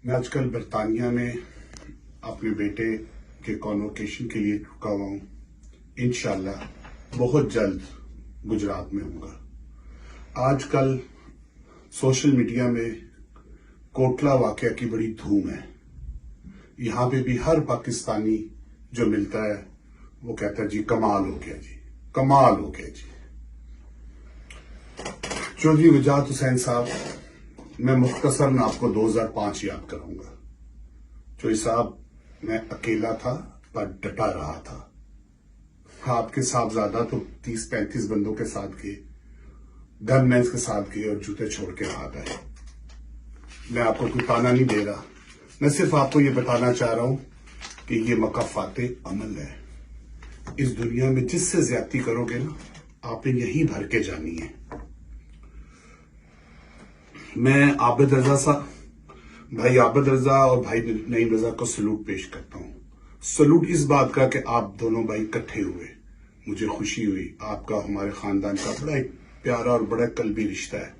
मैं आजकल बरतानिया में अपने बेटे के कॉन्वोकेशन के लिए रुका हुआ हूँ। इंशाल्लाह बहुत जल्द गुजरात में होऊंगा। आजकल सोशल मीडिया में कोटला वाकया की बड़ी धूम है। यहाँ पे भी हर पाकिस्तानी जो मिलता है वो कहता है जी कमाल हो गया जी, कमाल हो गया जी। चौधरी वजाहत हुसैन साहब, मैं मुख्तसरन आपको 2005 याद कराऊंगा। चौधरी साहब, मैं अकेला था पर डटा रहा था। आपके साहबजादा तो 30-35 बंदों के साथ गए, गनमैन के साथ गए और जूते छोड़ के आ गए। मैं आपको कोई ताना नहीं दे रहा, मैं सिर्फ आपको ये बताना चाह रहा हूं कि ये मकाफाते अमल है। इस दुनिया में जिससे ज्यादती करोगे ना, आपने यही भर के जानी है। मैं आबिद रजा साहब, भाई आबिद रजा और भाई नईम रजा को सलूट पेश करता हूं। सलूट इस बात का कि आप दोनों भाई इकट्ठे हुए, मुझे खुशी हुई। आपका हमारे खानदान का बड़ा एक प्यारा और बड़ा कल्बी रिश्ता है।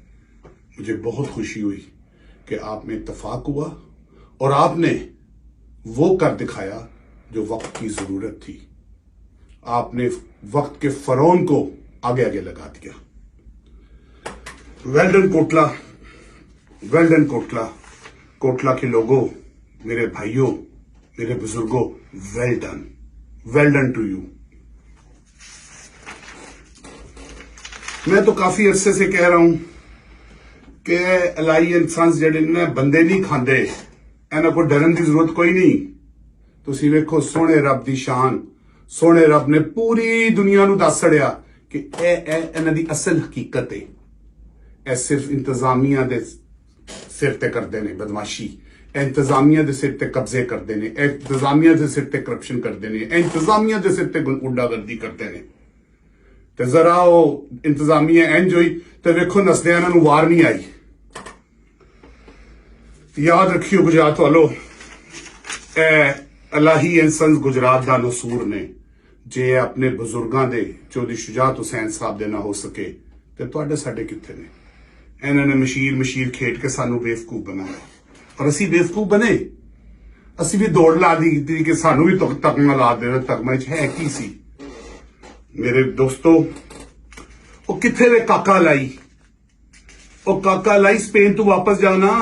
मुझे बहुत खुशी हुई कि आप में इत्तेफाक हुआ और आपने वो कर दिखाया जो वक्त की जरूरत थी। आपने वक्त के फरौन को आगे आगे लगा दिया। Well done Kotla, well done Kotla. Kotla के लोगों, मेरे भाइयों, मेरे बुजुर्गों, वेल डन टू यू। मैं तो काफी अरसे से कह रहा हूं कि अलाई इंसान जेडे ने बंदे नहीं खांदे, इन्हां को डरन की जरूरत कोई नहीं। तुसीं वेखो सोहणे रब दी शान, सोहणे रब ने पूरी दुनिया नूं दस छड़िया कि इन्हां दी असल हकीकत है। ਇਹ सिर्फ इंतजामिया दे सिर ते करते ने बदमाशी, इंतजामिया दे सिर ते कब्जे करते ने, इंतजामिया दे सिर ते करप्शन करते ने, इंतजामिया दे सिर ते गुंडागर्दी करते ने। ते जरा वो इंतजामिया इंज हुई ते वेखो नसदे इन्हां नूं वार नहीं आई। याद रखियो गुजरात वालों, अलाही इंसान गुजरात दा नसूर ने। जे अपने बुजुर्गां दे चौधरी शुजात हुसैन साहब दे ना हो सके ते तुहाडे साडे कित्थे ने। इन्होंने मशीर खेड के सानू बेवकूफ बनाया और असी बेवकूफ बने। असी भी दौड़ ला दी कि सानू भी तगमा ला दे। तगमा है की सी मेरे दोस्तों, वो किथे वे काका लाई, वो काका लाई स्पेन तू वापस जाना।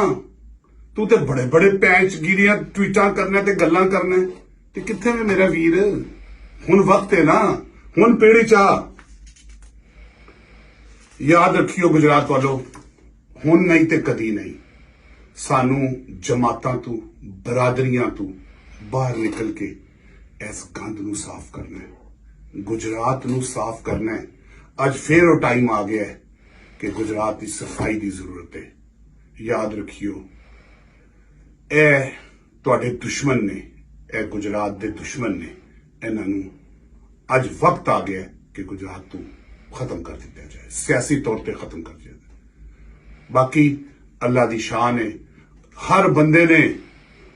तू ते बड़े बड़े पैंच गिरियां ट्वीटा करना ते गल्लां करना ते किथे वे मेरा वीर। हुण वक्त है ना, हुण पेड़ी चाह। याद रखियो गुजरात वालों, हुण नहीं ते कदी नहीं। सानू जमातां तू, बरादरियां तू बाहर निकल के इस गंद नू साफ करना है, गुजरात नू साफ करना है। अज फिर वो टाइम आ गया है कि गुजरात की सफाई की जरूरत है। याद रखियो, ए तुहाडे दुश्मन ने, ए गुजरात दे दुश्मन ने, इन्हां नू अज वक्त आ गया है कि गुजरात तू खत्म कर दिया जाए, सियासी तौर पर खत्म कर दिया जाए। बाकी अल्लाह दी शान है, हर बंदे ने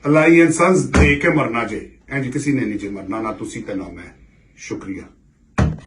अल्लाह इंसान दे के मरना जे, इंज किसी ने नहीं जे मरना, ना तुसी ते ना मैं। शुक्रिया।